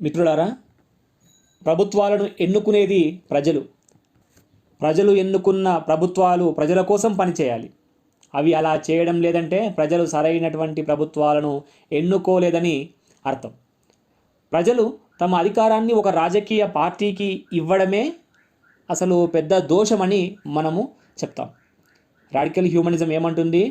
మిత్రులారా, ప్రభుత్వాలను ఎన్నుకునేది ప్రజలు. ప్రజలు ఎన్నుకున్న ప్రభుత్వాలు ప్రజల కోసం పనిచేయాలి. అవి అలా చేయడం లేదంటే ప్రజలు సరైనటువంటి ప్రభుత్వాలను ఎన్నుకోలేదని అర్థం. ప్రజలు తమ అధికారాన్ని ఒక రాజకీయ పార్టీకి ఇవ్వడమే అసలు పెద్ద దోషమని మనము చెప్తాం. రాడికల్ హ్యూమనిజం ఏమంటుంది?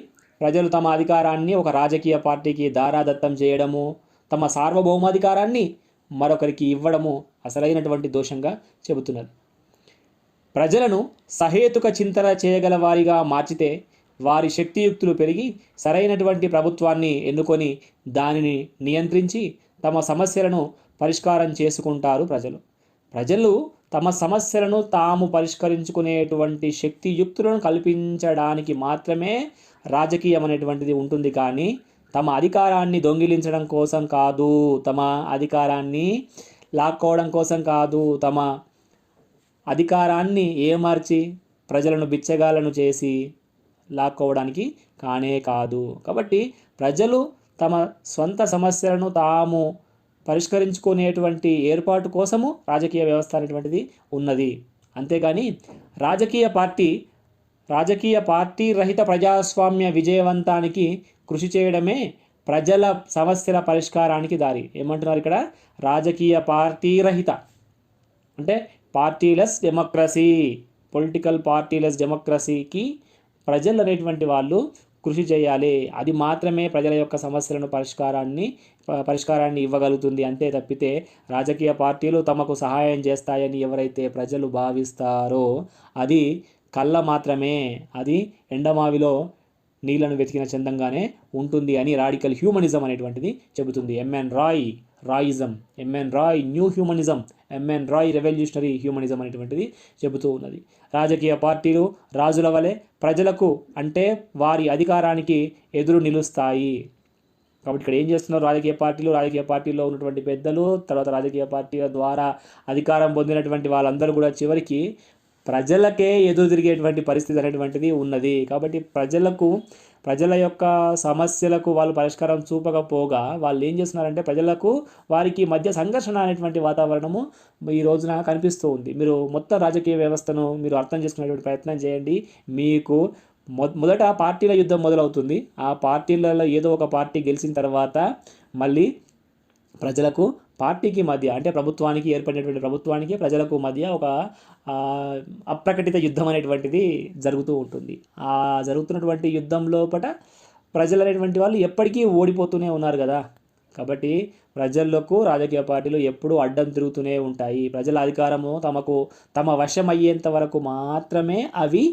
ప్రజలు తమ అధికారాన్ని ఒక రాజకీయ పార్టీకి దారాదత్తం చేయడము, తమ సార్వభౌమాధికారాన్ని మరొకరికి ఇవ్వడము అసలైనటువంటి దోషంగా చెబుతున్నది. ప్రజలను సహేతుక చింతన చేయగల వారిగా మార్చితే వారి శక్తియుక్తులు పెరిగి సరైనటువంటి ప్రభుత్వాన్ని ఎన్నుకొని దానిని నియంత్రించి తమ సమస్యలను పరిష్కారం చేసుకుంటారు. ప్రజలు తమ సమస్యలను తాము పరిష్కరించుకునేటువంటి శక్తియుక్తులను కల్పించడానికి మాత్రమే రాజకీయం అనేటువంటిది ఉంటుంది, కానీ తమ అధికారాన్ని దొంగిలించడం కోసం కాదు, తమ అధికారాన్ని లాక్కోవడం కోసం కాదు, తమ అధికారాన్ని ఏమార్చి ప్రజలను బిచ్చగాలను చేసి లాక్కోవడానికి కానే కాదు. కాబట్టి ప్రజలు తమ సొంత సమస్యలను తాము పరిష్కరించుకునేటువంటి ఏర్పాటు కోసము రాజకీయ వ్యవస్థ అనేటువంటిది ఉన్నది. అంతేగాని రాజకీయ పార్టీ రహిత ప్రజాస్వామ్య విజయవంతానికి కృషి చేయడమే ప్రజల సమస్యల పరిష్కారానికి దారి. ఏమంటున్నారు ఇక్కడ? రాజకీయ పార్టీ రహిత అంటే పార్టీలెస్ డెమోక్రసీ, పొలిటికల్ పార్టీలెస్ డెమోక్రసీకి ప్రజలు అనేటువంటి వాళ్ళు కృషి చేయాలి. అది మాత్రమే ప్రజల యొక్క సమస్యలను పరిష్కారాన్ని ఇవ్వగలుగుతుంది. అంతే తప్పితే రాజకీయ పార్టీలు తమకు సహాయం చేస్తాయని ఎవరైతే ప్రజలు భావిస్తారో అది కళ్ళ మాత్రమే, అది ఎండమావిలో నీళ్లను వెతికిన చందంగానే ఉంటుంది అని రాడికల్ హ్యూమనిజం అనేటువంటిది చెబుతుంది. MN Royism, MN Roy new humanism, MN Roy revolutionary humanism అనేటువంటిది చెబుతూ ఉన్నది. రాజకీయ పార్టీలు రాజుల వలె ప్రజలకు అంటే వారి అధికారానికి ఎదురు నిలుస్తాయి. కాబట్టి ఇక్కడ ఏం చేస్తున్నారు? రాజకీయ పార్టీలో ఉన్నటువంటి పెద్దలు, తర్వాత రాజకీయ పార్టీల ద్వారా అధికారం పొందినటువంటి వాళ్ళందరూ కూడా చివరికి ప్రజలకే ఎదురు తిరిగేటువంటి పరిస్థితి అనేటువంటిది ఉన్నది. కాబట్టి ప్రజల యొక్క సమస్యలకు వాళ్ళు పరిష్కారం చూపకపోగా వాళ్ళు ఏం చేస్తున్నారంటే వారికి మధ్య సంఘర్షణ అనేటువంటి వాతావరణము ఈ రోజున కనిపిస్తూ ఉంది. మీరు మొత్తం రాజకీయ వ్యవస్థను మీరు అర్థం చేసుకునేటువంటి ప్రయత్నం చేయండి. మీకు మొదట పార్టీల యుద్ధం మొదలవుతుంది. ఆ పార్టీలలో ఏదో ఒక పార్టీ గెలిచిన తర్వాత మళ్ళీ ప్రజలకు పార్టీకి మధ్య అంటే ఏర్పడినటువంటి ప్రభుత్వానికి ప్రజలకు మధ్య ఒక అప్రకటిత యుద్ధం అనేటువంటిది జరుగుతూ ఉంటుంది. ఆ జరుగుతున్నటువంటి యుద్ధం లోపల ప్రజలు అనేటువంటి వాళ్ళు ఎప్పటికీ ఓడిపోతూనే ఉన్నారు కదా. కాబట్టి ప్రజలకు రాజకీయ పార్టీలు ఎప్పుడూ అడ్డం తిరుగుతూనే ఉంటాయి. ప్రజల అధికారము తమ వశమయ్యేంత వరకు మాత్రమే అవి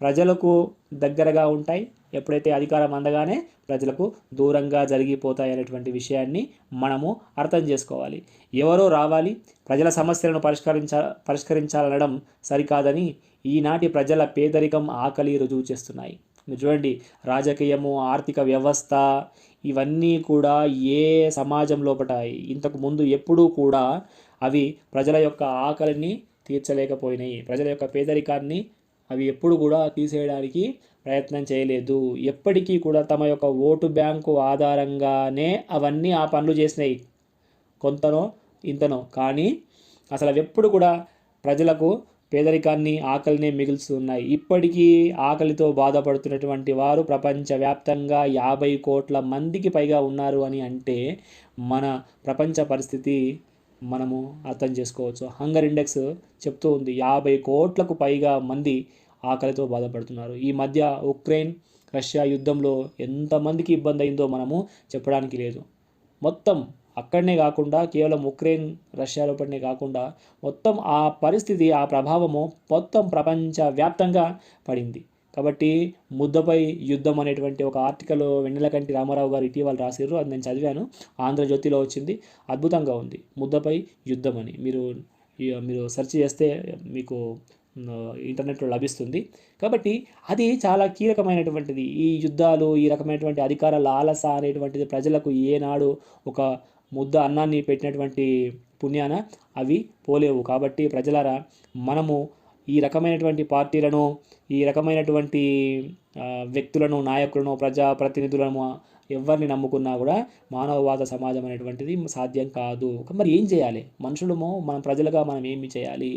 ప్రజలకు దగ్గరగా ఉంటాయి. ఎప్పుడైతే అధికారం అందగానే ప్రజలకు దూరంగా జరిగిపోతాయి అనేటువంటి విషయాన్ని మనము అర్థం చేసుకోవాలి. ఎవరో రావాలి, ప్రజల సమస్యలను పరిష్కరించాలనడం సరికాదని ఈనాటి ప్రజల పేదరికం, ఆకలి రుజువు చేస్తున్నాయి. మీరు చూడండి, రాజకీయము, ఆర్థిక వ్యవస్థ ఇవన్నీ కూడా ఏ సమాజం లోపల ఇంతకు ముందు ఎప్పుడూ కూడా అవి ప్రజల యొక్క ఆకలిని తీర్చలేకపోయినాయి. ప్రజల యొక్క పేదరికాన్ని అవి ఎప్పుడు కూడా తీసేయడానికి ప్రయత్నం చేయలేదు. ఎప్పటికీ కూడా తమ యొక్క ఓటు బ్యాంకు ఆధారంగానే అవన్నీ ఆ పనులు చేసినాయి, కొంతనో ఇంతనో. కానీ అసలు అవి ఎప్పుడు కూడా ప్రజలకు పేదరికాన్ని, ఆకలిని మిగులుస్తున్నాయి. ఇప్పటికీ ఆకలితో బాధపడుతున్నటువంటి వారు ప్రపంచవ్యాప్తంగా 50 కోట్ల మందికి పైగా ఉన్నారు అని అంటే మన ప్రపంచ పరిస్థితి మనము అర్థం చేసుకోవచ్చు. హంగర్ ఇండెక్స్ చెప్తూ ఉంది 50 కోట్లకు పైగా మంది ఆకలితో బాధపడుతున్నారు. ఈ మధ్య ఉక్రెయిన్ రష్యా యుద్ధంలో ఎంతమందికి ఇబ్బంది అయిందో మనము చెప్పడానికి లేదు. మొత్తం అక్కడనే కాకుండా కేవలం ఉక్రెయిన్ రష్యా లోపలనే కాకుండా మొత్తం ఆ పరిస్థితి, ఆ ప్రభావము మొత్తం ప్రపంచవ్యాప్తంగా పడింది. కాబట్టి ముద్దపై యుద్ధం అనేటువంటి ఒక ఆర్టికల్ వెన్నెలకంటి రామారావు గారు ఇటీవల రాసిర్రు. అది నేను చదివాను, ఆంధ్రజ్యోతిలో వచ్చింది. అద్భుతంగా ఉంది, ముద్దపై యుద్ధం అని. మీరు సెర్చ్ చేస్తే మీకు ఇంటర్నెట్లో లభిస్తుంది. కాబట్టి అది చాలా కీలకమైనటువంటిది. ఈ యుద్ధాలు, ఈ రకమైనటువంటి అధికార లాలస అనేటువంటిది ప్రజలకు ఏనాడు ఒక ముద్ద అన్నాన్ని పెట్టినటువంటి పుణ్యాన అవి పోలేవు. కాబట్టి ప్రజలారా, మనము ఈ రకమైనటువంటి పార్టీలను, ఈ రకమైనటువంటి వ్యక్తులను, నాయకులను, ప్రజాప్రతినిధులను ఎవరిని నమ్ముకున్నా కూడా మానవవాద సమాజం అనేటువంటిది సాధ్యం కాదు. మరి ఏం చేయాలి? మనుషులము మనం ప్రజలుగా మనం ఏమి చేయాలి?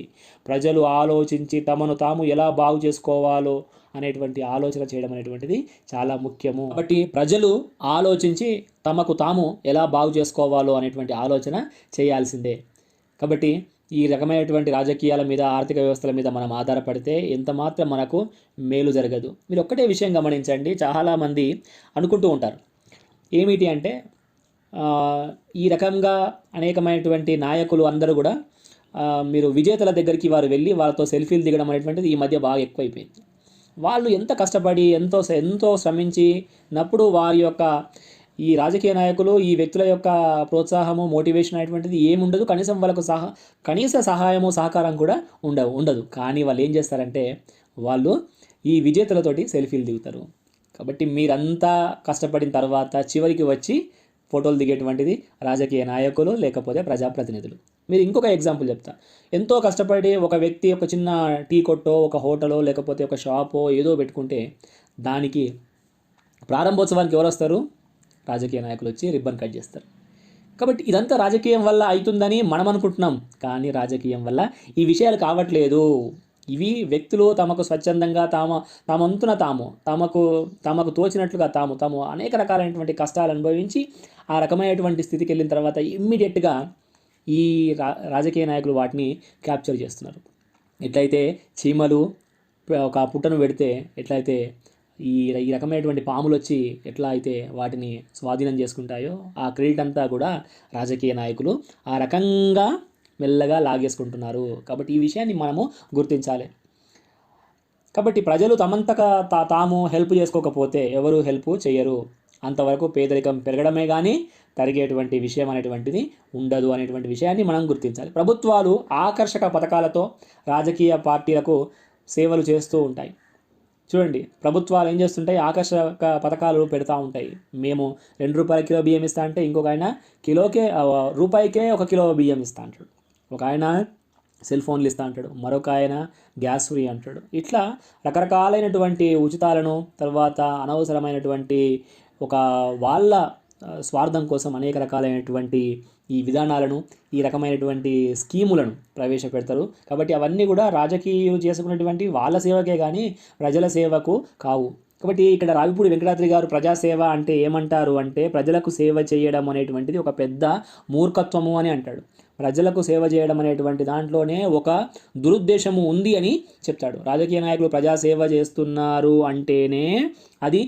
ప్రజలు ఆలోచించి తమను తాము ఎలా బాగు చేసుకోవాలో అనేటువంటి ఆలోచన చేయడం అనేటువంటిది చాలా ముఖ్యము. కాబట్టి ప్రజలు ఆలోచించి తమకు తాము ఎలా బాగు చేసుకోవాలో అనేటువంటి ఆలోచన చేయాల్సిందే. కాబట్టి ఈ రకమైనటువంటి రాజకీయాల మీద, ఆర్థిక వ్యవస్థల మీద మనం ఆధారపడితే ఎంత మాత్రం మనకు మేలు జరగదు. మీరు ఒక్కటే విషయం గమనించండి, చాలామంది అనుకుంటూ ఉంటారు ఏమిటి అంటే ఈ రకంగా అనేకమైనటువంటి నాయకులు అందరూ కూడా మీరు విజేతల దగ్గరికి వారు వెళ్ళి వాళ్ళతో సెల్ఫీలు దిగడం అనేటువంటిది ఈ మధ్య బాగా ఎక్కువైపోయింది. వాళ్ళు ఎంత కష్టపడి ఎంతో శ్రమించినప్పుడు వారి యొక్క ఈ రాజకీయ నాయకులు ఈ వ్యక్తుల యొక్క ప్రోత్సాహము, మోటివేషన్ అనేటువంటిది ఏముండదు. కనీసం వాళ్ళకు కనీస సహాయము, సహకారం కూడా ఉండదు. కానీ వాళ్ళు ఏం చేస్తారంటే వాళ్ళు ఈ విజేతలతోటి సెల్ఫీలు దిగుతారు. కాబట్టి మీరంతా కష్టపడిన తర్వాత చివరికి వచ్చి ఫోటోలు దిగేటువంటిది రాజకీయ నాయకులు లేకపోతే ప్రజాప్రతినిధులు. మీరు ఇంకొక ఎగ్జాంపుల్ చెప్తా. ఎంతో కష్టపడి ఒక వ్యక్తి ఒక చిన్న టీ కొట్టో, ఒక హోటలో లేకపోతే ఒక షాపో ఏదో పెట్టుకుంటే దానికి ప్రారంభోత్సవానికి ఎవరు వస్తారు? రాజకీయ నాయకులు వచ్చి రిబ్బన్ కట్ చేస్తారు. కాబట్టి ఇదంతా రాజకీయం వల్ల అవుతుందని మనం అనుకుంటున్నాం, కానీ రాజకీయం వల్ల ఈ విషయాలు కావట్లేదు. ఇవి వ్యక్తులు తమకు స్వచ్ఛందంగా తామంతున తమకు తోచినట్లుగా తాము అనేక రకాలైనటువంటి కష్టాలు అనుభవించి ఆ రకమైనటువంటి స్థితికి వెళ్ళిన తర్వాత ఇమ్మీడియట్గా ఈ రాజకీయ నాయకులు వాటిని క్యాప్చర్ చేస్తున్నారు. ఎట్లయితే చీమలు ఒక పుట్టను పెడితే ఎట్లయితే ఈ రకమైనటువంటి పాములు వచ్చి ఎట్లా అయితే వాటిని స్వాధీనం చేసుకుంటాయో ఆ క్రెడిట్ అంతా కూడా రాజకీయ నాయకులు ఆ రకంగా మెల్లగా లాగేసుకుంటున్నారు. కాబట్టి ఈ విషయాన్ని మనము గుర్తించాలి. కాబట్టి ప్రజలు తమంతగా తాము హెల్ప్ చేసుకోకపోతే ఎవరు హెల్ప్ చేయరు. అంతవరకు పేదరికం పెరగడమే కానీ తరిగేటువంటి విషయం అనేటువంటిది ఉండదు అనేటువంటి విషయాన్ని మనం గుర్తించాలి. ప్రభుత్వాలు ఆకర్షక పథకాలతో రాజకీయ పార్టీలకు సేవలు చేస్తూ ఉంటాయి. చూడండి, ప్రభుత్వాలు ఏం చేస్తుంటాయి? ఆకర్షక పథకాలు పెడతా ఉంటాయి. మేము 2 రూపాయల కిలో బియ్యం ఇస్తా అంటే ఇంకొక ఆయన రూపాయికే 1 కిలో బియ్యం ఇస్తా అంటాడు. ఒక ఆయన సెల్ ఫోన్లు ఇస్తా అంటాడు, మరొక ఆయన గ్యాస్ ఫ్రీ అంటాడు. ఇట్లా రకరకాలైనటువంటి ఉచితాలను, తర్వాత అనవసరమైనటువంటి వాళ్ళ స్వార్థం కోసం అనేక రకాలైనటువంటి ఈ విధానాలను, ఈ రకమైనటువంటి స్కీములను ప్రవేశపెడతారు. కాబట్టి అవన్నీ కూడా రాజకీయాలు చేసుకున్నటువంటి వాళ్ళ సేవకే కానీ ప్రజల సేవకు కావు. కాబట్టి ఇక్కడ రావిపూడి వెంకటాద్రి గారు ప్రజాసేవ అంటే ఏమంటారు అంటే ప్రజలకు సేవ చేయడం అనేటువంటిది ఒక పెద్ద మూర్ఖత్వము అని అంటాడు. ప్రజలకు సేవ చేయడం అనేటువంటి దాంట్లోనే ఒక దురుద్దేశము ఉంది అని చెప్తాడు. రాజకీయ నాయకులు ప్రజాసేవ చేస్తున్నారు అంటేనే అది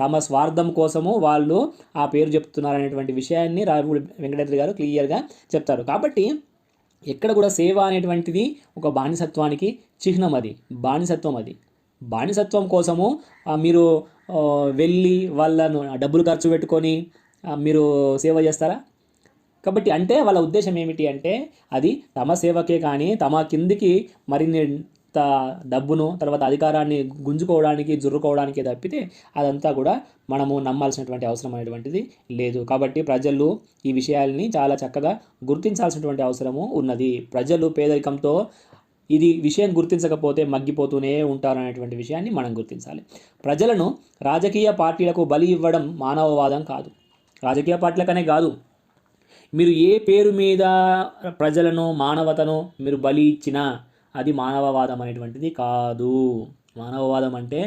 తమ స్వార్థం కోసము వాళ్ళు ఆ పేరు చెప్తున్నారు అనేటువంటి విషయాన్ని రావిపూడి వెంకటాద్రి గారు క్లియర్గా చెప్తారు. కాబట్టి ఎక్కడ కూడా సేవ అనేటువంటిది ఒక బానిసత్వానికి చిహ్నం. అది బానిసత్వం కోసము మీరు వెళ్ళి వాళ్ళను డబ్బులు ఖర్చు పెట్టుకొని మీరు సేవ చేస్తారా? కాబట్టి అంటే వాళ్ళ ఉద్దేశం ఏమిటి అంటే అది తమ సేవకే కానీ తమ కిందికి మరిన్ని డబ్బును తర్వాత అధికారాన్ని గుంజుకోవడానికి జుర్రుకోవడానికి తప్పితే అదంతా కూడా మనము నమ్మాల్సినటువంటి అవసరం అనేటువంటిది లేదు. కాబట్టి ప్రజలు ఈ విషయాల్ని చాలా చక్కగా గుర్తించాల్సినటువంటి అవసరము ఉన్నది. ప్రజలు పేదరికంతో ఇది విషయం గుర్తించకపోతే మగ్గిపోతూనే ఉంటారనేటువంటి విషయాన్ని మనం గుర్తించాలి. ప్రజలను రాజకీయ పార్టీలకు బలి ఇవ్వడం మానవవాదం కాదు. రాజకీయ పార్టీలకనే కాదు, మీరు ఏ పేరు మీద ప్రజలను, మానవతను మీరు బలి ఇచ్చినా అది మానవవాదం అనేటువంటిది కాదు. మానవవాదం అంటే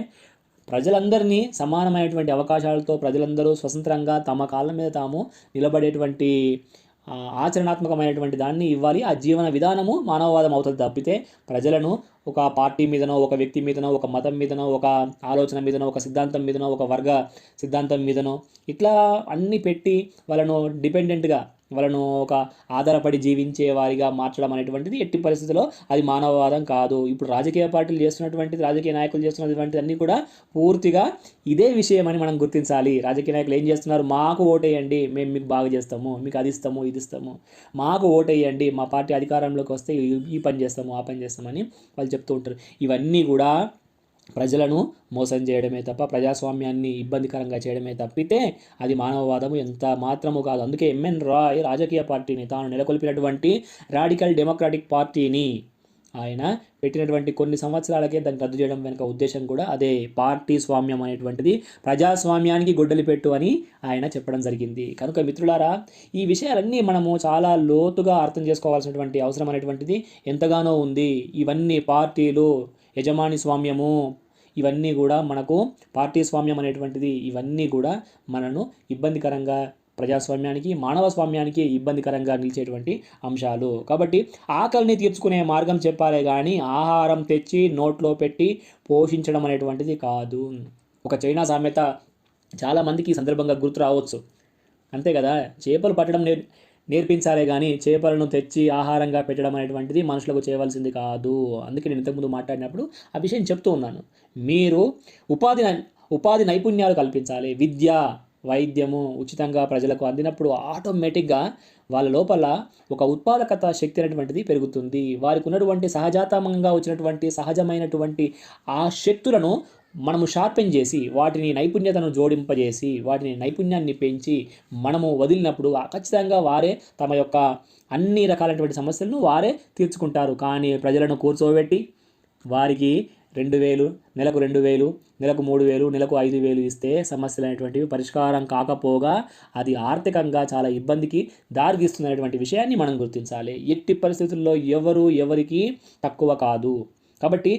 ప్రజలందరినీ సమానమైనటువంటి అవకాశాలతో ప్రజలందరూ స్వతంత్రంగా తమ కాళ్ళ మీద తాము నిలబడేటువంటి ఆచరణాత్మకమైనటువంటి దాన్ని ఇవ్వాలి. ఆ జీవన విధానము మానవవాదం అవుతుంది తప్పితే ప్రజలను ఒక పార్టీ మీదనో, ఒక వ్యక్తి మీదనో, ఒక మతం మీదనో, ఒక ఆలోచన మీదనో, ఒక సిద్ధాంతం మీదనో, ఒక వర్గ సిద్ధాంతం మీదనో ఇట్లా అన్నీ పెట్టి వాళ్ళను డిపెండెంట్గా వాళ్ళను ఒక ఆధారపడి జీవించే వారిగా మార్చడం అనేటువంటిది ఎట్టి పరిస్థితుల్లో అది మానవవాదం కాదు. ఇప్పుడు రాజకీయ పార్టీలు చేస్తున్నటువంటిది, రాజకీయ నాయకులు చేస్తున్నటువంటి అన్నీ కూడా పూర్తిగా ఇదే విషయం అని మనం గుర్తించాలి. రాజకీయ నాయకులు ఏం చేస్తున్నారు? మాకు ఓటేయండి, మేము మీకు బాగా చేస్తాము, మీకు అది ఇస్తాము, ఇది ఇస్తాము, మాకు ఓటేయండి, మా పార్టీ అధికారంలోకి వస్తే ఈ పని చేస్తాము, ఆ పని చేస్తామని వాళ్ళు చెప్తూ ఉంటారు. ఇవన్నీ కూడా ప్రజలను మోసం చేయడమే తప్ప ప్రజాస్వామ్యాన్ని ఇబ్బందికరంగా చేయడమే తప్పితే అది మానవవాదము ఎంత మాత్రము కాదు. అందుకే ఎంఎన్ రాయ్ రాజకీయ పార్టీని తాను నెలకొల్పినటువంటి రాడికల్ డెమోక్రాటిక్ పార్టీని ఆయన పెట్టినటువంటి కొన్ని సంవత్సరాలకే దాన్ని రద్దు చేయడం వెనుక ఉద్దేశం కూడా అదే. పార్టీ స్వామ్యం అనేటువంటిది ప్రజాస్వామ్యానికి గొడ్డలి పెట్టు అని ఆయన చెప్పడం జరిగింది. కనుక మిత్రులారా, ఈ విషయాలన్నీ మనము చాలా లోతుగా అర్థం చేసుకోవాల్సినటువంటి అవసరం అనేటువంటిది ఎంతగానో ఉంది. ఇవన్నీ పార్టీలు, యజమాని స్వామ్యము, ఇవన్నీ కూడా మనకు పార్టీ స్వామ్యం అనేటువంటిది ఇవన్నీ కూడా మనను ఇబ్బందికరంగా, ప్రజాస్వామ్యానికి, మానవ స్వామ్యానికి ఇబ్బందికరంగా నిలిచేటువంటి అంశాలు. కాబట్టి ఆకలిని తీర్చుకునే మార్గం చెప్పాలే కానీ ఆహారం తెచ్చి నోట్లో పెట్టి పోషించడం అనేటువంటిది కాదు. ఒక చైనా సామెత చాలామందికి ఈ సందర్భంగా గుర్తు రావచ్చు. అంతే కదా, చేపలు పట్టడం నేర్పించాలే కానీ చేపలను తెచ్చి ఆహారంగా పెట్టడం అనేటువంటిది మనుషులకు చేయవలసింది కాదు. అందుకే నేను ఇంతకుముందు మాట్లాడినప్పుడు ఆ విషయం చెప్తూ ఉన్నాను. మీరు ఉపాధి నైపుణ్యాలు కల్పించాలి. విద్య, వైద్యము ఉచితంగా ప్రజలకు అందినప్పుడు ఆటోమేటిక్గా వాళ్ళ లోపల ఒక ఉత్పాదకత శక్తి అనేటువంటిది పెరుగుతుంది. వారికి ఉన్నటువంటి సహజాతమంగా వచ్చినటువంటి సహజమైనటువంటి ఆ శక్తులను మనము షార్పెన్ చేసి, వాటిని నైపుణ్యతను జోడింపజేసి, వాటిని నైపుణ్యాన్ని పెంచి మనము వదిలినప్పుడు ఖచ్చితంగా వారే తమ యొక్క అన్ని రకాలైనటువంటి సమస్యలను వారే తీర్చుకుంటారు. కానీ ప్రజలను కూర్చోబెట్టి వారికి 2000, నెలకు 2000, నెలకు 3000, నెలకు 5000 ఇస్తే సమస్యలు అనేటువంటివి పరిష్కారం కాకపోగా అది ఆర్థికంగా చాలా ఇబ్బందికి దారితీస్తున్నటువంటి విషయాన్ని మనం గుర్తించాలి. ఎట్టి పరిస్థితుల్లో ఎవరికి తక్కువ కాదు. కాబట్టి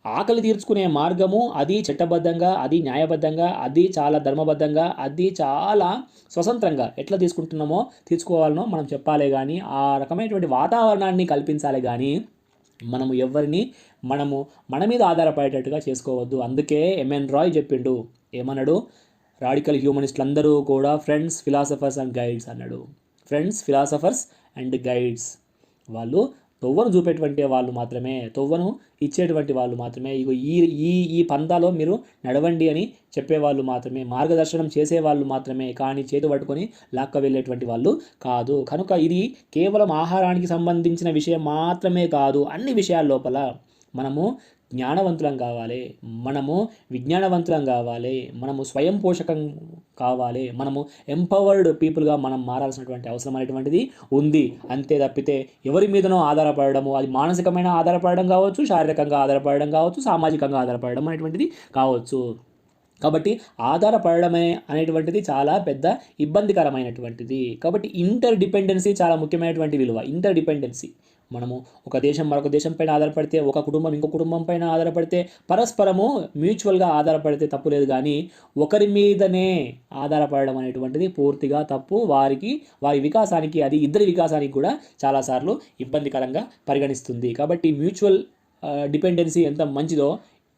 ఆకలి తీర్చుకునే మార్గము అది చట్టబద్ధంగా, అది న్యాయబద్ధంగా, అది చాలా ధర్మబద్ధంగా, అది చాలా స్వతంత్రంగా ఎట్లా తీర్చుకోవాలనో మనం చెప్పాలే కానీ ఆ రకమైనటువంటి వాతావరణాన్ని కల్పించాలి. కానీ మనము ఎవరిని మన మీద ఆధారపడేటట్టుగా చేసుకోవద్దు. అందుకే ఎంఎన్ రాయ్ చెప్పిండు, ఏమన్నాడు? రాడికల్ హ్యూమనిస్టులు అందరూ కూడా ఫ్రెండ్స్, ఫిలాసఫర్స్ అండ్ గైడ్స్ అన్నాడు. Friends, philosophers and guides. వాళ్ళు తొవ్వను చూపేటువంటి వాళ్ళు మాత్రమే, తొవ్వను ఇచ్చేటువంటి వాళ్ళు మాత్రమే. ఇగో ఈ పందాలో మీరు నడవండి అని చెప్పేవాళ్ళు మాత్రమే, మార్గదర్శనం చేసేవాళ్ళు మాత్రమే, కానీ చేతు పట్టుకొని లాక్క వెళ్ళేటువంటి వాళ్ళు కాదు. కనుక ఇది కేవలం ఆహారానికి సంబంధించిన విషయం మాత్రమే కాదు. అన్ని విషయాల లోపల మనము జ్ఞానవంతులం కావాలి, మనము విజ్ఞానవంతులం కావాలి, మనము స్వయం పోషకం కావాలి, మనము ఎంపవర్డ్ పీపుల్గా మనం మారాల్సినటువంటి అవసరం అనేటువంటిది ఉంది. అంతే తప్పితే ఎవరి మీదనో ఆధారపడము, అది మానసికమైన ఆధారపడడం కావచ్చు, శారీరకంగా ఆధారపడడం కావచ్చు, సామాజికంగా ఆధారపడడం అనేటువంటిది కావచ్చు. కాబట్టి ఆధారపడడం అనేటువంటిది చాలా పెద్ద ఇబ్బందికరమైనటువంటిది. కాబట్టి ఇంటర్ డిపెండెన్సీ చాలా ముఖ్యమైనటువంటి విలువ. ఇంటర్ డిపెండెన్సీ, మనము ఒక దేశం మరొక దేశం పైన ఆధారపడితే, ఒక కుటుంబం ఇంకో కుటుంబం పైన ఆధారపడితే, పరస్పరము మ్యూచువల్గా ఆధారపడితే తప్పులేదు. కానీ ఒకరి మీదనే ఆధారపడడం అనేటువంటిది పూర్తిగా తప్పు. వారి వికాసానికి, అది ఇద్దరి వికాసానికి కూడా చాలాసార్లు ఇబ్బందికరంగా పరిగణిస్తుంది. కాబట్టి మ్యూచువల్ డిపెండెన్సీ ఎంత మంచిదో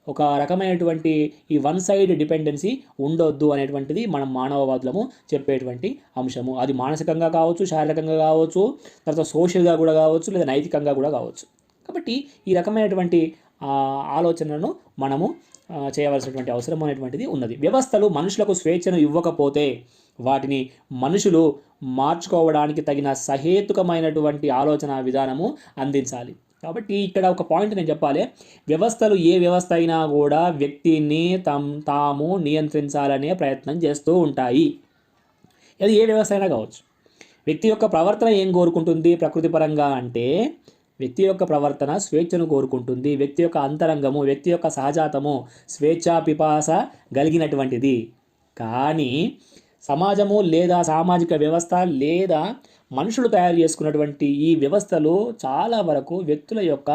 ఒక రకమైనటువంటి ఈ వన్ సైడ్ డిపెండెన్సీ ఉండొద్దు అనేటువంటిది మనం మానవవాదులము చెప్పేటువంటి అంశము. అది మానసికంగా కావచ్చు, శారీరకంగా కావచ్చు, తర్వాత సోషల్గా కూడా కావచ్చు, లేదా నైతికంగా కూడా కావచ్చు. కాబట్టి ఈ రకమైనటువంటి ఆలోచనలను మనము చేయవలసినటువంటి అవసరం అనేటువంటిది ఉన్నది. వ్యవస్థలు మనుషులకు స్వేచ్ఛను ఇవ్వకపోతే వాటిని మనుషులు మార్చుకోవడానికి తగిన సహేతుకమైనటువంటి ఆలోచన విధానము అందించాలి. కాబట్టి ఇక్కడ ఒక పాయింట్ నేను చెప్పాలి. వ్యవస్థలు, ఏ వ్యవస్థ అయినా కూడా వ్యక్తిని తాము నియంత్రించాలనే ప్రయత్నం చేస్తూ ఉంటాయి. అది ఏ వ్యవస్థ అయినా కావచ్చు. వ్యక్తి యొక్క ప్రవర్తన ఏం కోరుకుంటుంది ప్రకృతి పరంగా అంటే, వ్యక్తి యొక్క ప్రవర్తన స్వేచ్ఛను కోరుకుంటుంది. వ్యక్తి యొక్క అంతరంగము, వ్యక్తి యొక్క సహజాతము స్వేచ్ఛా పిపాస కలిగినటువంటిది. కానీ సమాజము లేదా సామాజిక వ్యవస్థ లేదా మనుషులు తయారు చేసుకున్నటువంటి ఈ వ్యవస్థలు చాలా వరకు వ్యక్తుల యొక్క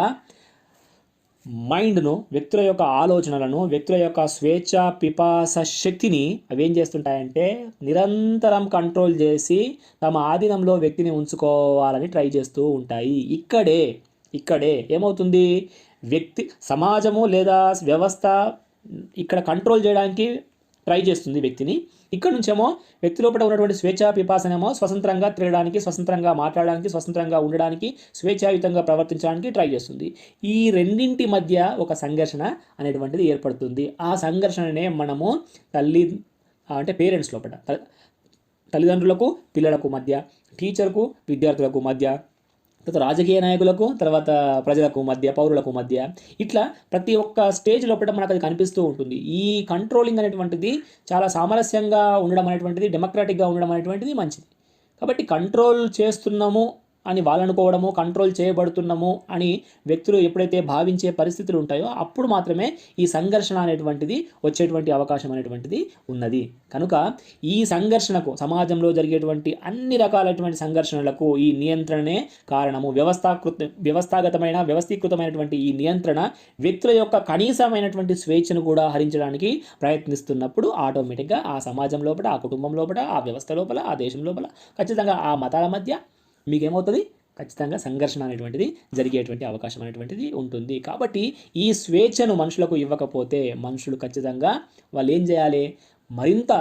మైండ్ను, వ్యక్తుల యొక్క ఆలోచనలను, వ్యక్తుల యొక్క స్వేచ్ఛ పిపాస శక్తిని అవేం చేస్తుంటాయంటే నిరంతరం కంట్రోల్ చేసి తమ ఆధీనంలో వ్యక్తిని ఉంచుకోవాలని ట్రై చేస్తూ ఉంటాయి. ఇక్కడే ఏమవుతుంది, సమాజము లేదా వ్యవస్థ ఇక్కడ కంట్రోల్ చేయడానికి ట్రై చేస్తుంది వ్యక్తిని. ఇక్కడ నుంచేమో వ్యక్తి లోపల ఉన్నటువంటి స్వేచ్ఛా పిపాసనేమో స్వతంత్రంగా తిరగడానికి, స్వతంత్రంగా మాట్లాడడానికి, స్వతంత్రంగా ఉండడానికి, స్వేచ్ఛాయుతంగా ప్రవర్తించడానికి ట్రై చేస్తుంది. ఈ రెండింటి మధ్య ఒక సంఘర్షణ అనేటువంటిది ఏర్పడుతుంది. ఆ సంఘర్షణనే మనము పేరెంట్స్ లోపల, తల్లిదండ్రులకు పిల్లలకు మధ్య, టీచర్కు విద్యార్థులకు మధ్య, తర్వాత రాజకీయ నాయకులకు, తర్వాత ప్రజలకు మధ్య, పౌరులకు మధ్య, ఇట్లా ప్రతి ఒక్క స్టేజ్ లోపల మనకు అది కనిపిస్తూ ఉంటుంది. ఈ కంట్రోలింగ్ అనేటువంటిది చాలా సామరస్యంగా ఉండడం అనేటువంటిది, డెమోక్రాటిక్గా ఉండడం అనేటువంటిది మంచిది. కాబట్టి కంట్రోల్ చేస్తున్నాము అని వాళ్ళు అనుకోవడము, కంట్రోల్ చేయబడుతున్నాము అని వ్యక్తులు ఎప్పుడైతే భావించే పరిస్థితులు ఉంటాయో అప్పుడు మాత్రమే ఈ సంఘర్షణ అనేటువంటిది వచ్చేటువంటి అవకాశం అనేటువంటిది ఉన్నది. కనుక ఈ సంఘర్షణకు, సమాజంలో జరిగేటువంటి అన్ని రకాలైనటువంటి సంఘర్షణలకు ఈ నియంత్రణే కారణము. వ్యవస్థీకృతమైనటువంటి ఈ నియంత్రణ వ్యక్తుల యొక్క కనీసమైనటువంటి స్వేచ్ఛను కూడా హరించడానికి ప్రయత్నిస్తున్నప్పుడు ఆటోమేటిక్గా ఆ సమాజం లోపల, ఆ కుటుంబం లోపల, ఆ వ్యవస్థ లోపల, ఆ దేశం లోపల, ఖచ్చితంగా ఆ మతాల మధ్య మీకేమవుతుంది, ఖచ్చితంగా సంఘర్షణ అనేటువంటిది జరిగేటువంటి అవకాశం అనేటువంటిది ఉంటుంది. కాబట్టి ఈ స్వేచ్ఛను మనుషులకు ఇవ్వకపోతే మనుషులు ఖచ్చితంగా వాళ్ళు ఏం చేయాలి, మరింత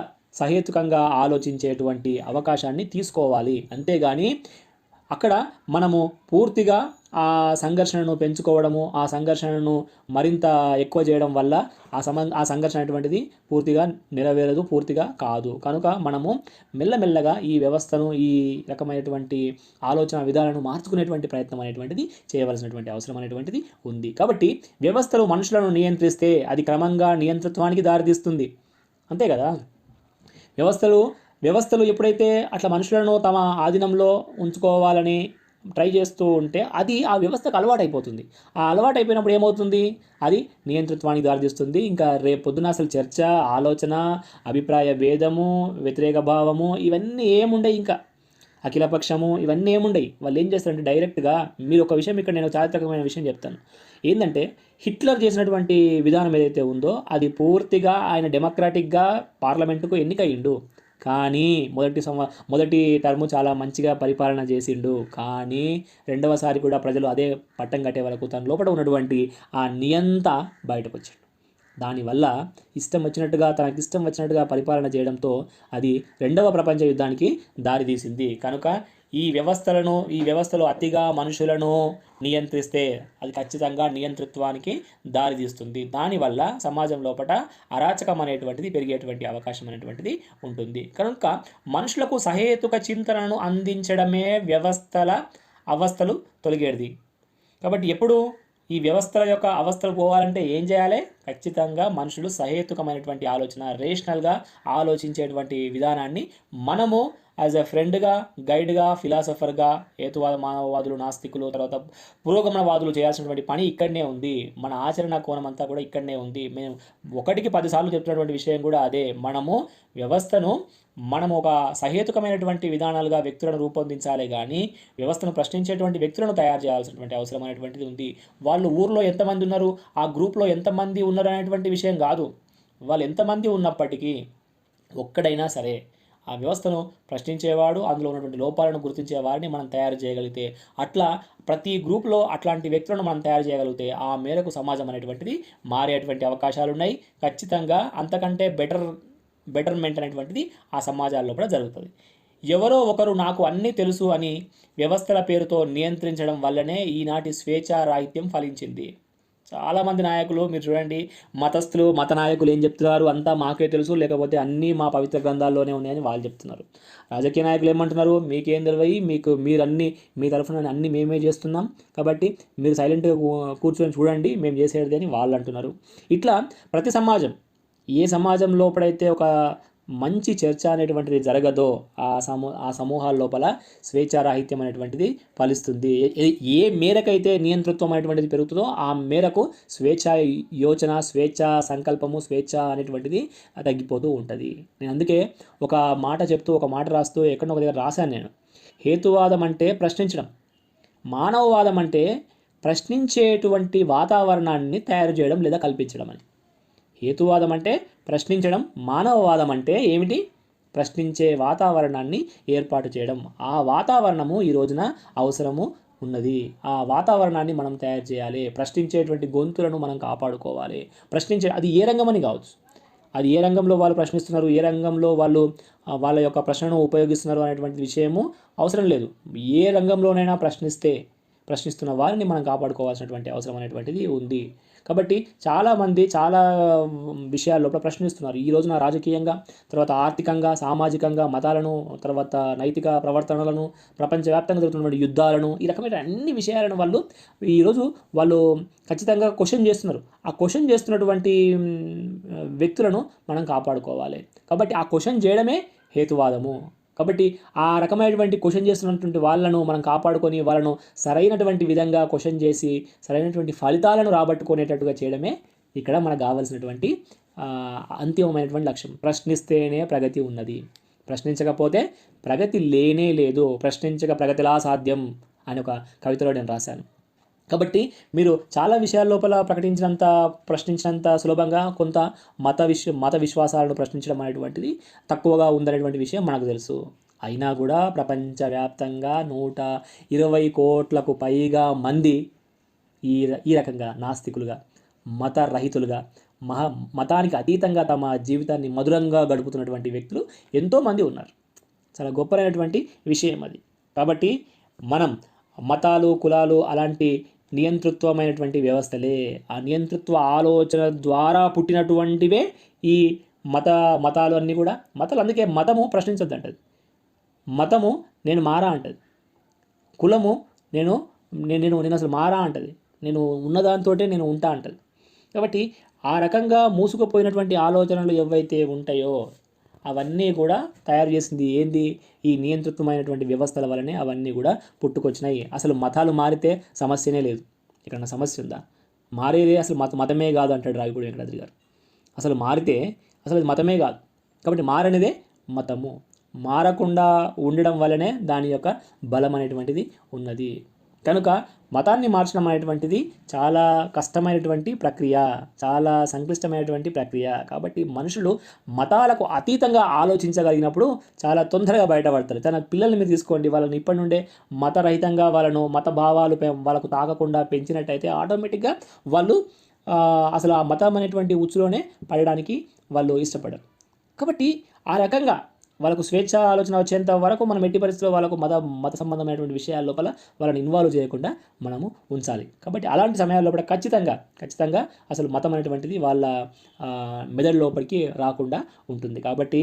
సహేతుకంగా ఆలోచించేటువంటి అవకాశాన్ని తీసుకోవాలి. అంతేగాని అక్కడ మనము పూర్తిగా ఆ సంఘర్షణను పెంచుకోవడము, ఆ సంఘర్షణను మరింత ఎక్కువ చేయడం వల్ల ఆ సంఘర్షణ అనేటువంటిది పూర్తిగా నెరవేరదు, పూర్తిగా కాదు. కనుక మనము మెల్లమెల్లగా ఈ వ్యవస్థను, ఈ రకమైనటువంటి ఆలోచన విధానాలను మార్చుకునేటువంటి ప్రయత్నం అనేటువంటిది చేయవలసినటువంటి అవసరం అనేటువంటిది ఉంది. కాబట్టి వ్యవస్థలు మనుషులను నియంత్రిస్తే అది క్రమంగా నియంతృత్వానికి దారితీస్తుంది. అంతే కదా. వ్యవస్థలు ఎప్పుడైతే అట్లా మనుషులను తమ ఆధీనంలో ఉంచుకోవాలని ట్రై చేస్తూ ఉంటే అది ఆ వ్యవస్థకు అలవాటైపోతుంది. ఆ అలవాటైపోయినప్పుడు ఏమవుతుంది, అది నియంతృత్వానికి దారితీస్తుంది. ఇంకా రేపు పొద్దున అసలు చర్చ, ఆలోచన, అభిప్రాయ భేదము, వ్యతిరేక భావము ఇవన్నీ ఏముండయి, ఇంకా అఖిలపక్షము ఇవన్నీ ఏముండయి. వాళ్ళు ఏం చేస్తారంటే డైరెక్ట్గా, మీరు ఒక విషయం ఇక్కడ నేను చారిత్రకమైన విషయం చెప్తాను. ఏంటంటే హిట్లర్ చేసినటువంటి విధానం ఏదైతే ఉందో అది పూర్తిగా ఆయన డెమోక్రాటిక్గా పార్లమెంటుకు ఎన్నికయ్యిండు. కానీ మొదటి టర్ము చాలా మంచిగా పరిపాలన చేసిండు. కానీ రెండవసారి కూడా ప్రజలు అదే పట్టం కట్టే వరకు తన లోపల ఉన్నటువంటి ఆ నియంత బయటకు వచ్చాడు. దానివల్ల తనకి ఇష్టం వచ్చినట్టుగా పరిపాలన చేయడంతో అది రెండవ ప్రపంచ యుద్ధానికి దారితీసింది. కనుక ఈ వ్యవస్థలు అతిగా మనుషులను నియంత్రిస్తే అది ఖచ్చితంగా నియంతృత్వానికి దారితీస్తుంది. దానివల్ల సమాజం లోపల అరాచకం అనేటువంటిది పెరిగేటువంటి అవకాశం అనేటువంటిది ఉంటుంది. కనుక మనుషులకు సహేతుక చింతనను అందించడమే అవస్థలు తొలగేది. కాబట్టి ఎప్పుడు ఈ వ్యవస్థల యొక్క అవస్థలు పోవాలంటే ఏం చేయాలి, ఖచ్చితంగా మనుషులు సహేతుకమైనటువంటి ఆలోచన, రేషనల్గా ఆలోచించేటువంటి విధానాన్ని మనము యాజ్ ఎ ఫ్రెండ్గా, గైడ్గా, ఫిలాసఫర్గా, హేతువాద మానవవాదులు, నాస్తికులు, తర్వాత పురోగమనవాదులు చేయాల్సినటువంటి పని ఇక్కడనే ఉంది. మన ఆచరణ కోణం అంతా కూడా ఇక్కడనే ఉంది. మేము 1కి 10 సార్లు చెప్తున్నటువంటి విషయం కూడా అదే. మనము ఒక సహేతుకమైనటువంటి విధానాలుగా వ్యక్తులను రూపొందించాలి, కానీ వ్యవస్థను ప్రశ్నించేటువంటి వ్యక్తులను తయారు చేయాల్సినటువంటి అవసరం అనేటువంటిది ఉంది. వాళ్ళు ఊర్లో ఎంతమంది ఉన్నారు, ఆ గ్రూప్లో ఎంతమంది ఉన్నారు అనేటువంటి విషయం కాదు. వాళ్ళు ఎంతమంది ఉన్నప్పటికీ ఒక్కడైనా సరే ఆ వ్యవస్థను ప్రశ్నించేవాడు, అందులో ఉన్నటువంటి లోపాలను గుర్తించే వారిని మనం తయారు చేయగలిగితే, అట్లా ప్రతి గ్రూప్లో అట్లాంటి వ్యక్తులను మనం తయారు చేయగలిగితే ఆ మేరకు సమాజం అనేటువంటిది మారేటువంటి అవకాశాలు ఉన్నాయి. ఖచ్చితంగా అంతకంటే బెటర్మెంట్ అనేటువంటిది ఆ సమాజాల్లో కూడా జరుగుతుంది. ఎవరో ఒకరు నాకు అన్నీ తెలుసు అని వ్యవస్థల పేరుతో నియంత్రించడం వల్లనే ఈనాటి స్వేచ్ఛారాహిత్యం ఫలించింది. చాలామంది నాయకులు మీరు చూడండి, మత నాయకులు ఏం చెప్తున్నారు, అంతా మాకే తెలుసు, లేకపోతే అన్నీ మా పవిత్ర గ్రంథాల్లోనే ఉన్నాయని వాళ్ళు చెప్తున్నారు. రాజకీయ నాయకులు ఏమంటున్నారు, మీకేం తెలియదు, మీరన్నీ మీ తరఫున అన్నీ మేమే చేస్తున్నాం, కాబట్టి మీరు సైలెంట్గా కూర్చొని చూడండి మేము చేసేది అని వాళ్ళు అంటున్నారు. ఇట్లా ప్రతి సమాజం, ఏ సమాజం లోపలైతే ఒక మంచి చర్చ అనేటువంటిది జరగదో ఆ సమూహాల లోపల స్వేచ్ఛారాహిత్యం అనేటువంటిది ఫలిస్తుంది. ఏ మేరకైతే నియంతృత్వం అనేటువంటిది పెరుగుతుందో ఆ మేరకు స్వేచ్ఛా యోచన, స్వేచ్ఛా సంకల్పము, స్వేచ్ఛ అనేటువంటిది తగ్గిపోతూ ఉంటుంది. నేను అందుకే ఒక మాట చెప్తూ, ఒక మాట రాస్తూ ఎక్కడో ఒక దగ్గర రాశాను నేను. హేతువాదం అంటే ప్రశ్నించడం, మానవవాదం అంటే ప్రశ్నించేటువంటి వాతావరణాన్ని తయారు చేయడం లేదా కల్పించడం అని. హేతువాదం అంటే ప్రశ్నించడం, మానవవాదం అంటే ఏమిటి, ప్రశ్నించే వాతావరణాన్ని ఏర్పాటు చేయడం. ఆ వాతావరణము ఈ రోజున అవసరము ఉన్నది. ఆ వాతావరణాన్ని మనం తయారు చేయాలి. ప్రశ్నించేటువంటి గొంతులను మనం కాపాడుకోవాలి. అది ఏ రంగమని కావచ్చు, అది ఏ రంగంలో వాళ్ళు ప్రశ్నిస్తున్నారు, ఏ రంగంలో వాళ్ళు వాళ్ళ యొక్క ప్రశ్నను ఉపయోగిస్తున్నారు అనేటువంటి విషయము అవసరం లేదు. ఏ రంగంలోనైనా ప్రశ్నిస్తున్న వారిని మనం కాపాడుకోవాల్సినటువంటి అవసరం అనేటువంటిది ఉంది. కాబట్టి చాలామంది చాలా విషయాల్లో ప్రశ్నిస్తున్నారు. ఈ రోజున రాజకీయంగా, తర్వాత ఆర్థికంగా, సామాజికంగా, మతాలను, తర్వాత నైతిక ప్రవర్తనలను, ప్రపంచవ్యాప్తంగా జరుగుతున్నటువంటి యుద్ధాలను, ఈ రకమైన అన్ని విషయాలను ఈరోజు వాళ్ళు ఖచ్చితంగా క్వశ్చన్ చేస్తున్నారు. ఆ క్వశ్చన్ చేస్తున్నటువంటి వ్యక్తులను మనం కాపాడుకోవాలి. కాబట్టి ఆ క్వశ్చన్ చేయడమే హేతువాదము. కాబట్టి ఆ రకమైనటువంటి క్వశ్చన్ చేస్తున్నటువంటి వాళ్ళను మనం కాపాడుకొని వాళ్ళను సరైనటువంటి విధంగా క్వశ్చన్ చేసి సరైనటువంటి ఫలితాలను రాబట్టుకునేటట్టుగా చేయడమే ఇక్కడ మనకు కావాల్సినటువంటి అంతిమమైనటువంటి లక్ష్యం. ప్రశ్నిస్తేనే ప్రగతి ఉన్నది, ప్రశ్నించకపోతే ప్రగతి లేనే లేదు. ప్రశ్నించక ప్రగతిలా సాధ్యం అని ఒక కవితలో నేను రాశాను. కాబట్టి చాలా విషయాల లోపల ప్రశ్నించినంత సులభంగా కొంత మత విశ్వాసాలను ప్రశ్నించడం అనేటువంటిది తక్కువగా ఉందనేటువంటి విషయం మనకు తెలుసు. అయినా కూడా ప్రపంచవ్యాప్తంగా 120 కోట్లకు పైగా మంది ఈ రకంగా నాస్తికులుగా, మతరహితులుగా, మతానికి అతీతంగా తమ జీవితాన్ని మధురంగా గడుపుతున్నటువంటి వ్యక్తులు ఎంతోమంది ఉన్నారు. చాలా గొప్పనైనటువంటి విషయం అది. కాబట్టి మనం మతాలు, కులాలు అలాంటి నియంతృత్వమైనటువంటి వ్యవస్థలే, ఆ నియంతృత్వ ఆలోచన ద్వారా పుట్టినటువంటివే ఈ మతాలు అన్నీ కూడా. మతాలు అందుకే మతము ప్రశ్నించొద్దంటది, మతము నేను మారా అంటది, కులము నేను అసలు మారా అంటది, నేను ఉన్నదాంతోటే నేను ఉంటా అంటది. కాబట్టి ఆ రకంగా మూసుకుపోయినటువంటి ఆలోచనలు ఏవైతే ఉంటాయో అవన్నీ కూడా తయారు చేసింది ఏంది? ఈ నియంతృత్వమైనటువంటి వ్యవస్థల వల్లనే అవన్నీ కూడా పుట్టుకొచ్చినాయి. అసలు మతాలు మారితే సమస్యనే లేదు. ఇక్కడ సమస్య ఉందా? మారేదే అసలు మతమే కాదు అంటాడు రావిపూడి వెంకటాద్రి గారు. అసలు మారితే అసలు మతమే కాదు. కాబట్టి మారనిదే మతము. మారకుండా ఉండడం వల్లనే దాని యొక్క బలం అనేటువంటిది ఉన్నది. కనుక మతాన్ని మార్చడం అనేటువంటిది చాలా కష్టమైనటువంటి ప్రక్రియ, చాలా సంక్లిష్టమైనటువంటి ప్రక్రియ. కాబట్టి మనుషులు మతాలకు అతీతంగా ఆలోచించగలిగినప్పుడు చాలా తొందరగా బయటపడతారు. తన పిల్లల్ని మీరు తీసుకోండి, వాళ్ళని ఇప్పటి నుండే మతరహితంగా వాళ్ళను మత భావాలు వాళ్ళకు తాకకుండా పెంచినట్టయితే ఆటోమేటిక్గా వాళ్ళు అసలు ఆ మతం అనేటువంటి ఉచ్చులోనే పడడానికి వాళ్ళు ఇష్టపడరు. కాబట్టి ఆ రకంగా వాళ్ళకు స్వేచ్ఛ ఆలోచన వచ్చేంత వరకు మనం ఎట్టి పరిస్థితుల్లో వాళ్ళకు మత సంబంధమైనటువంటి విషయాల లోపల వాళ్ళని ఇన్వాల్వ్ చేయకుండా మనము ఉంచాలి. కాబట్టి అలాంటి సమయాల్లో కూడా ఖచ్చితంగా అసలు మతం అనేటువంటిది వాళ్ళ మెదడు లోపలికి రాకుండా ఉంటుంది. కాబట్టి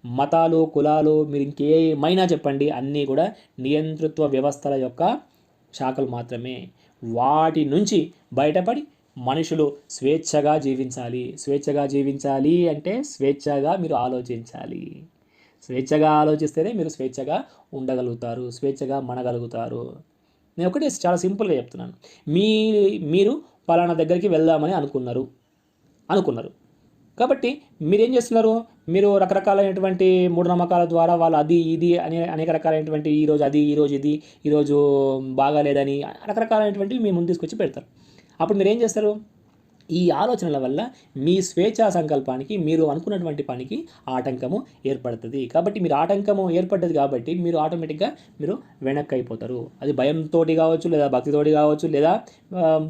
మతాలు, కులాలు మీరు ఇంకేమైనా చెప్పండి, అన్నీ కూడా నియంతృత్వ వ్యవస్థల యొక్క శాఖలు మాత్రమే. వాటి నుంచి బయటపడి మనుషులు స్వేచ్ఛగా జీవించాలి అంటే స్వేచ్ఛగా మీరు ఆలోచించాలి. స్వేచ్ఛగా ఆలోచిస్తేనే మీరు స్వేచ్ఛగా ఉండగలుగుతారు, స్వేచ్ఛగా మనగలుగుతారు. నేను ఒకటి చాలా సింపుల్గా చెప్తున్నాను. మీరు పలానా దగ్గరికి వెళ్దామని అనుకున్నారు. కాబట్టి మీరేం చేస్తున్నారు? మీరు రకరకాలైనటువంటి మూఢనమ్మకాల ద్వారా వాళ్ళు అది ఇది అని అనేక రకాలైనటువంటి ఈరోజు ఇది, ఈరోజు బాగాలేదని రకరకాలైనటువంటివి మీ ముందు తీసుకొచ్చి పెడతారు. అప్పుడు మీరు ఏం చేస్తారు? ఈ ఆలోచనల వల్ల మీ స్వేచ్ఛా సంకల్పానికి, మీరు అనుకున్నటువంటి పనికి ఆటంకము ఏర్పడుతుంది. కాబట్టి మీరు ఆటంకము ఏర్పడ్డది కాబట్టి మీరు ఆటోమేటిక్గా వెనక్కి అయిపోతారు. అది భయంతో కావచ్చు, లేదా భక్తితోటి కావచ్చు, లేదా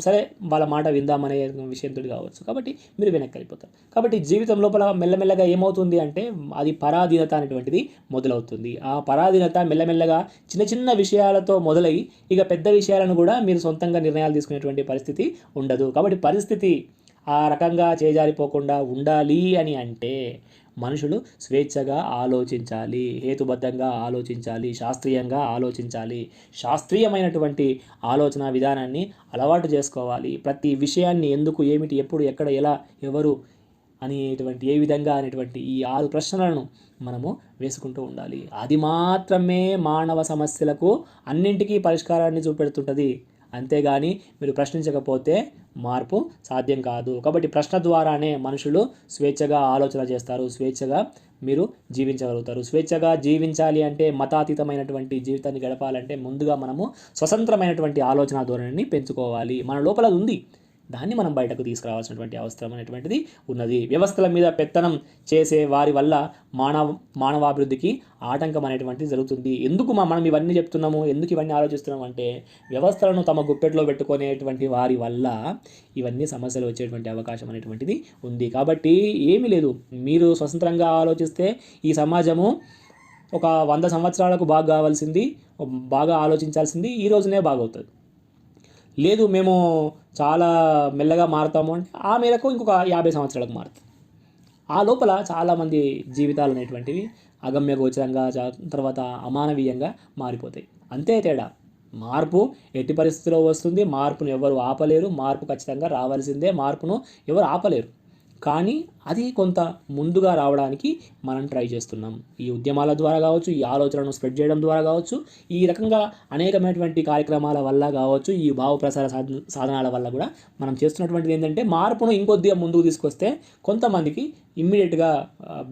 సరే వాళ్ళ మాట విందామనే విషయంతో కావచ్చు. కాబట్టి మీరు వెనక్కి అయిపోతారు. కాబట్టి జీవితం లోపల మెల్లమెల్లగా ఏమవుతుంది అంటే అది పరాధీనత అనేటువంటిది మొదలవుతుంది. ఆ పరాధీనత మెల్లమెల్లగా చిన్న విషయాలతో మొదలై ఇక పెద్ద విషయాలను కూడా మీరు సొంతంగా నిర్ణయాలు తీసుకునేటువంటి పరిస్థితి ఉండదు. కాబట్టి పరిస్థితి ఆ రకంగా చేజారిపోకుండా ఉండాలి అని అంటే మనుషులు స్వేచ్ఛగా ఆలోచించాలి, హేతుబద్ధంగా ఆలోచించాలి, శాస్త్రీయంగా ఆలోచించాలి. శాస్త్రీయమైనటువంటి ఆలోచన విధానాన్ని అలవాటు చేసుకోవాలి. ప్రతి విషయాన్ని ఎందుకు, ఏమిటి, ఎప్పుడు, ఎక్కడ, ఎలా, ఎవరు అనేటువంటి, ఏ విధంగా అనేటువంటి ఈ 6 ప్రశ్నలను మనము వేసుకుంటూ ఉండాలి. అది మాత్రమే మానవ సమస్యలకు అన్నింటికీ పరిష్కారాన్ని చూపెడుతుంటుంది. అంతేగాని మీరు ప్రశ్నించకపోతే మార్పు సాధ్యం కాదు. కాబట్టి ప్రశ్న ద్వారానే మనుషులు స్వేచ్ఛగా ఆలోచన చేస్తారు, స్వేచ్ఛగా మీరు జీవించగలుగుతారు. స్వేచ్ఛగా జీవించాలి అంటే, మతాతీతమైనటువంటి జీవితాన్ని గడపాలంటే ముందుగా మనము స్వతంత్రమైనటువంటి ఆలోచన ధోరణిని పెంచుకోవాలి. మన లోపల ఉంది, దాన్ని మనం బయటకు తీసుకురావాల్సినటువంటి అవసరం అనేటువంటిది ఉన్నది. వ్యవస్థల మీద పెత్తనం చేసే వారి వల్ల మానవాభివృద్ధికి ఆటంకం అనేటువంటిది జరుగుతుంది. ఎందుకు మనం ఇవన్నీ చెప్తున్నాము, ఎందుకు ఇవన్నీ ఆలోచిస్తున్నాము అంటే వ్యవస్థలను తమ గుప్పెట్లో పెట్టుకునేటువంటి వారి వల్ల ఇవన్నీ సమస్యలు వచ్చేటువంటి అవకాశం అనేటువంటిది ఉంది. కాబట్టి ఏమీ లేదు, మీరు స్వతంత్రంగా ఆలోచిస్తే ఈ సమాజము ఒక 100 సంవత్సరాలకు బాగా ఆలోచించాల్సింది ఈ రోజునే బాగవుతుంది. లేదు మేము చాలా మెల్లగా మారుతాము అంటే ఆ మేరకు ఇంకొక 50 సంవత్సరాలకు మారుతాం. ఆ లోపల చాలామంది జీవితాలు అనేటువంటివి అగమ్యగోచరంగా, తర్వాత అమానవీయంగా మారిపోతాయి. అంతే తేడా. మార్పు ఎట్టి పరిస్థితుల్లో వస్తుంది. మార్పును ఎవరు ఆపలేరు. మార్పు ఖచ్చితంగా రావాల్సిందే. మార్పును ఎవరు ఆపలేరు. కానీ అది కొంత ముందుగా రావడానికి మనం ట్రై చేస్తున్నాం. ఈ ఉద్యమాల ద్వారా కావచ్చు, ఈ ఆలోచనను స్ప్రెడ్ చేయడం ద్వారా కావచ్చు, ఈ రకంగా అనేకమైనటువంటి కార్యక్రమాల వల్ల కావచ్చు, ఈ భావ ప్రసార సాధనాల వల్ల కూడా మనం చేస్తున్నటువంటిది ఏంటంటే మార్పును ఇంకొద్దిగా ముందుకు తీసుకొస్తే కొంతమందికి ఇమ్మీడియట్గా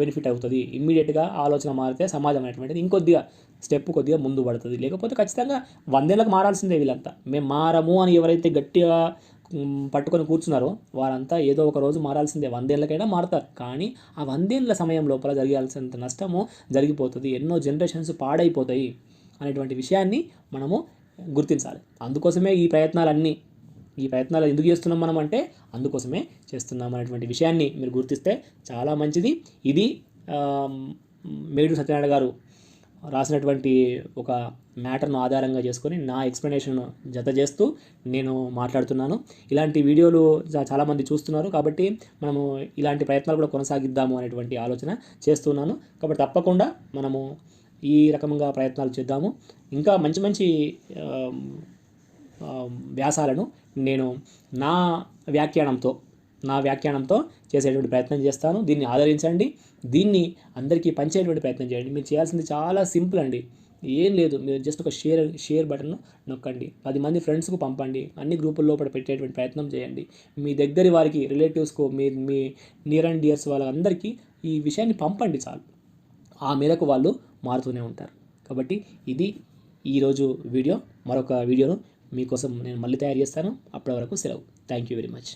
బెనిఫిట్ అవుతుంది. ఇమ్మీడియట్గా ఆలోచన మారితే సమాజం అనేటువంటిది ఇంకొద్దిగా స్టెప్ కొద్దిగా ముందు పడుతుంది. లేకపోతే ఖచ్చితంగా 100 ఏళ్ళకి మారాల్సిందే వీళ్ళంతా. మేము మారము అని ఎవరైతే గట్టిగా పట్టుకొని కూర్చున్నారో వారంతా ఏదో ఒక రోజు మారాల్సిందే. 100 ఏళ్ళకైనా మారుతారు. కానీ ఆ 100 ఏళ్ళ సమయం లోపల జరగాల్సినంత నష్టము జరిగిపోతుంది. ఎన్నో జనరేషన్స్ పాడైపోతాయి అనేటువంటి విషయాన్ని మనము గుర్తించాలి. అందుకోసమే ఈ ప్రయత్నాలు ఎందుకు చేస్తున్నాం మనం అంటే అందుకోసమే చేస్తున్నాం అనేటువంటి విషయాన్ని మీరు గుర్తిస్తే చాలా మంచిది. ఇది మేడు సత్యనారాయణ గారు రాసినటువంటి ఒక మ్యాటర్ను ఆధారంగా చేసుకొని నా ఎక్స్ప్లెనేషన్ జత చేస్తూ నేను మాట్లాడుతున్నాను. ఇలాంటి వీడియోలు చాలామంది చూస్తున్నారు కాబట్టి మనము ఇలాంటి ప్రయత్నాలు కూడా కొనసాగిద్దాము అనేటువంటి ఆలోచన చేస్తున్నాను. కాబట్టి తప్పకుండా మనము ఈ రకంగా ప్రయత్నాలు చేద్దాము. ఇంకా మంచి మంచి వ్యాసాలను నేను నా వ్యాఖ్యానంతో చేసేటువంటి ప్రయత్నం చేస్తాను. దీన్ని ఆదరించండి. దీన్ని అందరికీ పంచేటువంటి ప్రయత్నం చేయండి. మీరు చేయాల్సింది చాలా సింపుల్ అండి. ఏం లేదు, మీరు జస్ట్ ఒక షేర్ బటన్ నొక్కండి. 10 మంది ఫ్రెండ్స్కు పంపండి. అన్ని గ్రూపుల్లో పెట్టేటువంటి ప్రయత్నం చేయండి. మీ దగ్గరి వారికి, రిలేటివ్స్కు, మీ నియర్ అండ్ డియర్స్ వాళ్ళందరికీ ఈ విషయాన్ని పంపండి చాలు. ఆ మేరకు వాళ్ళు మారుతూనే ఉంటారు. కాబట్టి ఇది ఈరోజు వీడియో. మరొక వీడియోను మీకోసం నేను మళ్ళీ తయారు చేస్తాను. అప్పటి వరకు సెలవు. Thank you very much.